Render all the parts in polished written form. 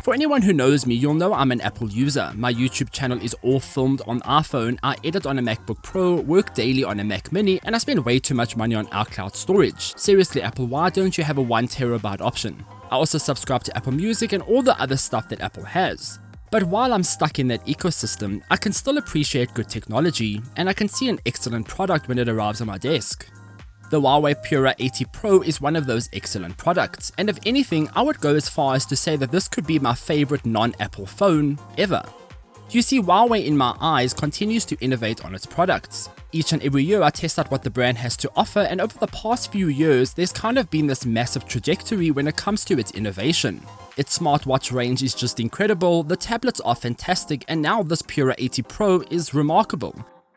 For anyone who knows me, you'll know I'm an Apple user. My YouTube channel is all filmed on iPhone, I edit on a MacBook Pro, work daily on a Mac Mini, and I spend way too much money on iCloud storage. Seriously Apple, why don't you have a 1TB option? I also subscribe to Apple Music and all the other stuff that Apple has. But while I'm stuck in that ecosystem, I can still appreciate good technology, and I can see an excellent product when it arrives on my desk. The Huawei Pura 80 Pro is one of those excellent products, and if anything, I would go as far as to say that this could be my favorite non-Apple phone ever. You see, Huawei in my eyes continues to innovate on its products. Each and every year I test out what the brand has to offer, and over the past few years there's kind of been this massive trajectory when it comes to its innovation. Its smartwatch range is just incredible, the tablets are fantastic, and now this Pura 80 Pro is remarkable.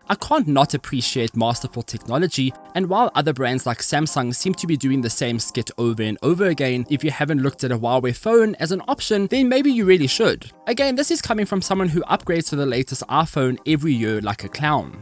I can't not appreciate masterful technology, and while other brands like Samsung seem to be doing the same skit over and over again, if you haven't looked at a Huawei phone as an option, then maybe you really should. Again, this is coming from someone who upgrades to the latest iPhone every year like a clown.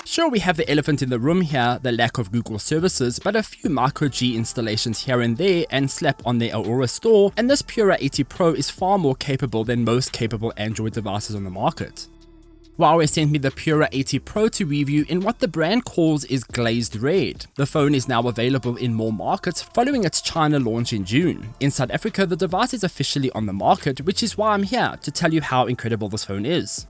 Sure, we have the elephant in the room here, the lack of Google services, but a few micro G installations here and there and slap on the Aurora store, and this Pura 80 Pro is far more capable than most capable Android devices on the market. Huawei sent me the Pura 80 Pro to review in what the brand calls is glazed red. The phone is now available in more markets following its China launch in June. In South Africa, the device is officially on the market, which is why I'm here to tell you how incredible this phone is.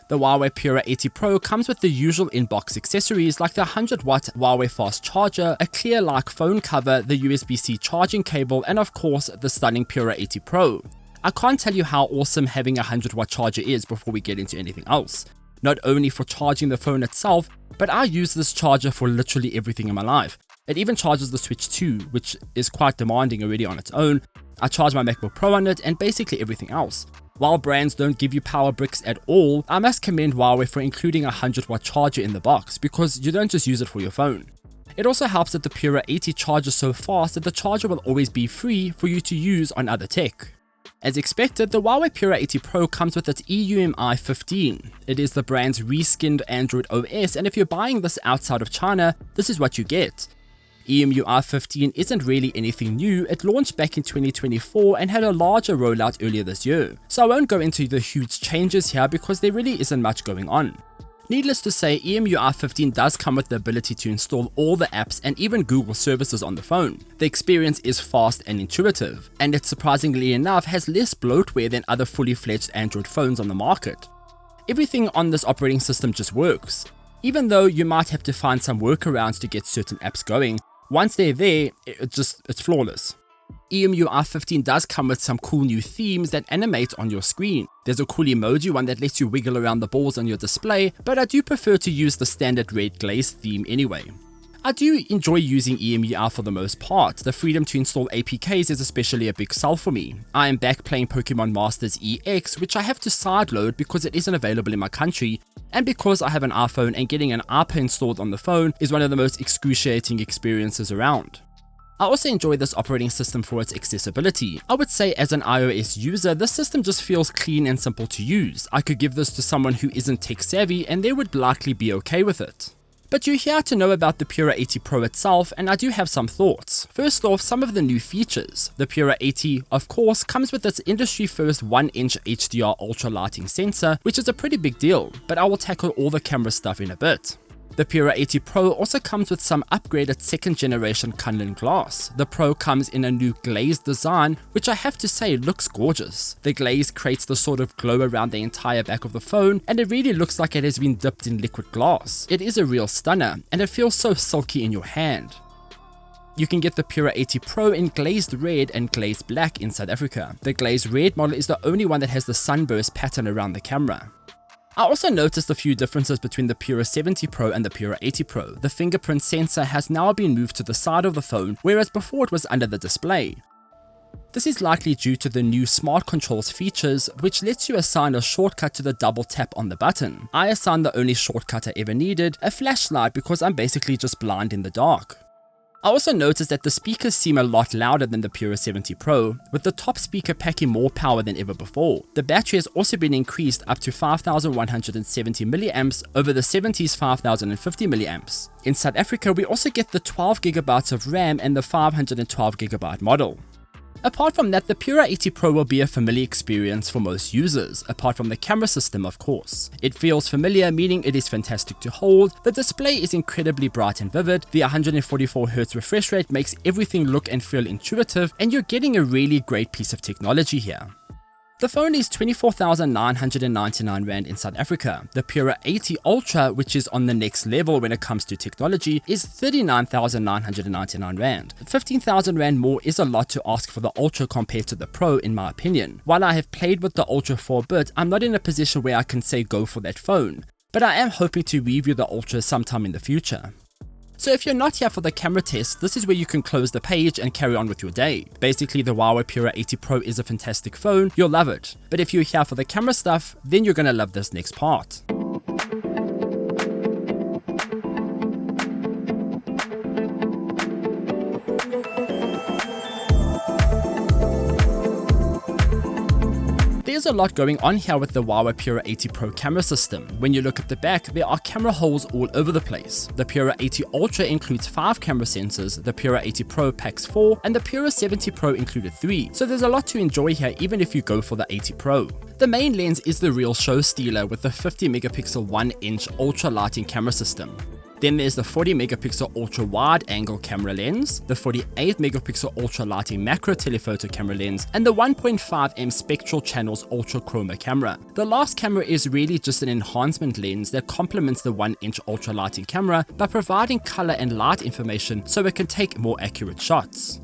The Huawei Pura 80 Pro comes with the usual inbox accessories like the 100-watt Huawei fast charger, a clear-like phone cover, the USB-C charging cable, and of course the stunning Pura 80 Pro. I can't tell you how awesome having a 100-watt charger is before we get into anything else. Not only for charging the phone itself, but I use this charger for literally everything in my life. It even charges the Switch 2, which is quite demanding already on its own. I charge my MacBook Pro on it and basically everything else. While brands don't give you power bricks at all, I must commend Huawei for including a 100-watt charger in the box, because you don't just use it for your phone. It also helps that the Pura 80 charges so fast that the charger will always be free for you to use on other tech. As expected, the Huawei Pura 80 Pro comes with its EMUI 15. It is the brand's reskinned Android OS, and if you're buying this outside of China, this is what you get. EMUI 15 isn't really anything new, it launched back in 2024 and had a larger rollout earlier this year, so I won't go into the huge changes here because there really isn't much going on. Needless to say, EMUI 15 does come with the ability to install all the apps and even Google services on the phone. The experience is fast and intuitive, and it surprisingly enough has less bloatware than other fully fledged Android phones on the market. Everything on this operating system just works. Even though you might have to find some workarounds to get certain apps going, once they're there, it's flawless. EMUI 15 does come with some cool new themes that animate on your screen. There's a cool emoji one that lets you wiggle around the balls on your display, but I do prefer to use the standard red glaze theme anyway. I do enjoy using EMUI for the most part. The freedom to install APKs is especially a big sell for me. I am back playing Pokemon Masters EX, which I have to sideload because it isn't available in my country, and because I have an iPhone and getting an app installed on the phone is one of the most excruciating experiences around. I also enjoy this operating system for its accessibility. I would say as an iOS user, this system just feels clean and simple to use. I could give this to someone who isn't tech savvy and they would likely be okay with it. But you're here to know about the Pura 80 Pro itself, and I do have some thoughts. First off, some of the new features. The Pura 80, of course, comes with its industry-first 1-inch HDR ultra lighting sensor, which is a pretty big deal, but I will tackle all the camera stuff in a bit. The Pura 80 Pro also comes with some upgraded 2nd generation Kunlun glass. The Pro comes in a new glazed design, which I have to say looks gorgeous. The glaze creates the sort of glow around the entire back of the phone, and it really looks like it has been dipped in liquid glass. It is a real stunner, and it feels so silky in your hand. You can get the Pura 80 Pro in glazed red and glazed black in South Africa. The glazed red model is the only one that has the sunburst pattern around the camera. I also noticed a few differences between the Pura 70 Pro and the Pura 80 Pro. The fingerprint sensor has now been moved to the side of the phone, whereas before it was under the display. This is likely due to the new Smart Controls features, which lets you assign a shortcut to the double tap on the button. I assigned the only shortcut I ever needed, a flashlight, because I'm basically just blind in the dark. I also noticed that the speakers seem a lot louder than the Pura 70 Pro, with the top speaker packing more power than ever before. The battery has also been increased up to 5170 mAh over the 70's 5050 mAh. In South Africa, we also get the 12GB of RAM and the 512GB model. Apart from that, the Pura 80 Pro will be a familiar experience for most users, apart from the camera system of course. It feels familiar, meaning it is fantastic to hold, the display is incredibly bright and vivid, the 144Hz refresh rate makes everything look and feel intuitive, and you're getting a really great piece of technology here. The phone is 24,999 Rand in South Africa. The Pura 80 Ultra, which is on the next level when it comes to technology, is 39,999 Rand. 15,000 Rand more is a lot to ask for the Ultra compared to the Pro in my opinion. While I have played with the Ultra for a bit, I'm not in a position where I can say go for that phone, but I am hoping to review the Ultra sometime in the future. So if you're not here for the camera test, this is where you can close the page and carry on with your day. Basically, the Huawei Pura 80 Pro is a fantastic phone, you'll love it. But if you're here for the camera stuff, then you're gonna love this next part. There's a lot going on here with the Huawei Pura 80 Pro camera system. When you look at the back, there are camera holes all over the place. The Pura 80 Ultra includes 5 camera sensors, the Pura 80 Pro packs 4, and the Pura 70 Pro included 3. So there's a lot to enjoy here even if you go for the 80 Pro. The main lens is the real show stealer with the 50 megapixel 1-inch ultra lighting camera system. Then there's the 40 megapixel ultra wide angle camera lens, the 48 megapixel ultra lighting macro telephoto camera lens, and the 1.5M spectral channels ultra chroma camera. The last camera is really just an enhancement lens that complements the 1-inch ultra lighting camera by providing color and light information so it can take more accurate shots.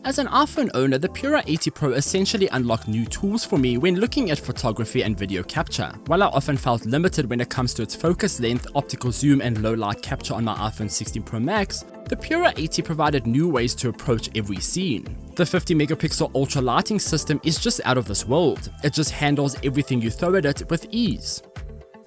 As an iPhone owner, the Pura 80 Pro essentially unlocked new tools for me when looking at photography and video capture. While I often felt limited when it comes to its focus length, optical zoom and low light capture on my iPhone 16 Pro Max, the Pura 80 provided new ways to approach every scene. The 50 megapixel ultra lighting system is just out of this world. It just handles everything you throw at it with ease.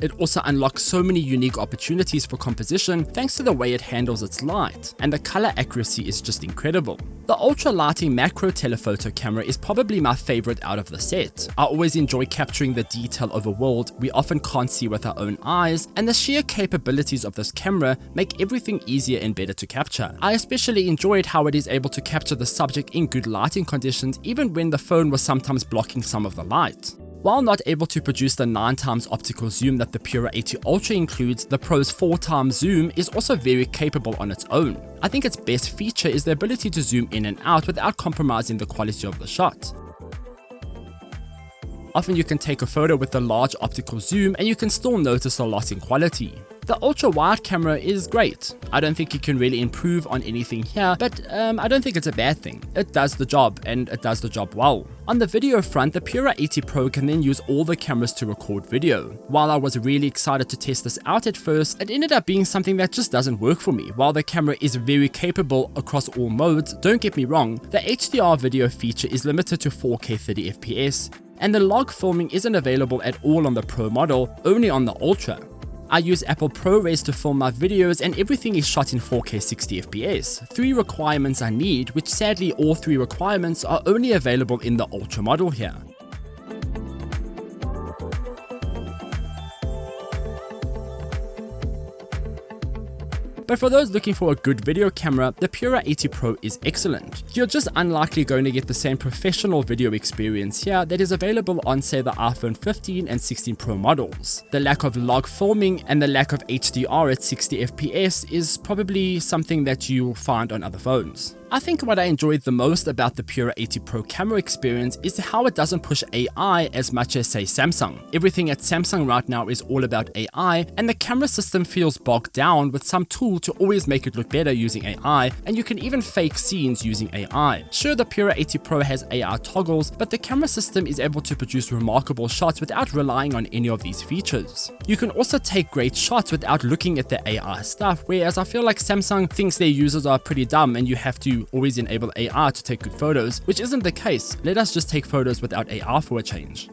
It also unlocks so many unique opportunities for composition thanks to the way it handles its light, and the color accuracy is just incredible. The ultra lighting macro telephoto camera is probably my favorite out of the set. I always enjoy capturing the detail of a world we often can't see with our own eyes, and the sheer capabilities of this camera make everything easier and better to capture. I especially enjoyed how it is able to capture the subject in good lighting conditions even when the phone was sometimes blocking some of the light. While not able to produce the 9x optical zoom that the Pura 80 Ultra includes, the Pro's 4x zoom is also very capable on its own. I think its best feature is the ability to zoom in and out without compromising the quality of the shot. Often you can take a photo with the large optical zoom and you can still notice a loss in quality. The ultra wide camera is great. I don't think you can really improve on anything here, but I don't think it's a bad thing. It does the job, and it does the job well. On the video front, the Pura 80 Pro can then use all the cameras to record video. While I was really excited to test this out at first, it ended up being something that just doesn't work for me. While the camera is very capable across all modes, don't get me wrong, the HDR video feature is limited to 4K 30fps, and the log filming isn't available at all on the Pro model, only on the Ultra. I use Apple Pro Res to film my videos and everything is shot in 4K 60fps. 3 requirements I need, which sadly all 3 requirements are only available in the Ultra model here. But for those looking for a good video camera, the Pura 80 Pro is excellent. You're just unlikely going to get the same professional video experience here that is available on, say, the iPhone 15 and 16 Pro models. The lack of log filming and the lack of HDR at 60fps is probably something that you'll find on other phones. I think what I enjoyed the most about the Pura 80 Pro camera experience is how it doesn't push AI as much as, say, Samsung. Everything at Samsung right now is all about AI, and the camera system feels bogged down with some tool to always make it look better using AI, and you can even fake scenes using AI. Sure, the Pura 80 Pro has AI toggles, but the camera system is able to produce remarkable shots without relying on any of these features. You can also take great shots without looking at the AI stuff, whereas I feel like Samsung thinks their users are pretty dumb and you have to always enable AI to take good photos, which isn't the case. Let us just take photos without AI for a change.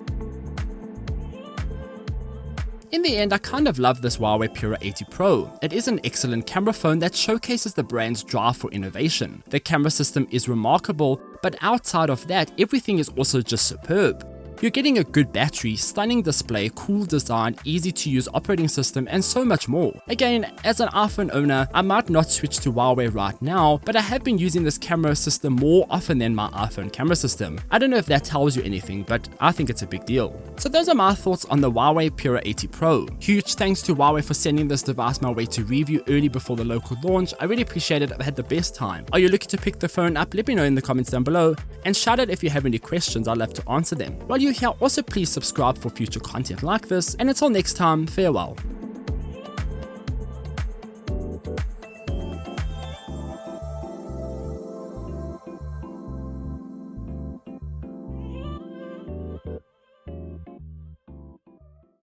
In the end, I kind of love this Huawei Pura 80 Pro. It is an excellent camera phone that showcases the brand's drive for innovation. The camera system is remarkable, but outside of that, everything is also just superb. You're getting a good battery, stunning display, cool design, easy to use operating system, and so much more. Again, as an iPhone owner, I might not switch to Huawei right now, but I have been using this camera system more often than my iPhone camera system. I don't know if that tells you anything, but I think it's a big deal. So those are my thoughts on the Huawei Pura 80 Pro. Huge thanks to Huawei for sending this device my way to review early before the local launch. I really appreciate it. I've had the best time. Are you looking to pick the phone up? Let me know in the comments down below, and shout out if you have any questions. I'd love to answer them. While you're here, also please subscribe for future content like this, and until next time, farewell.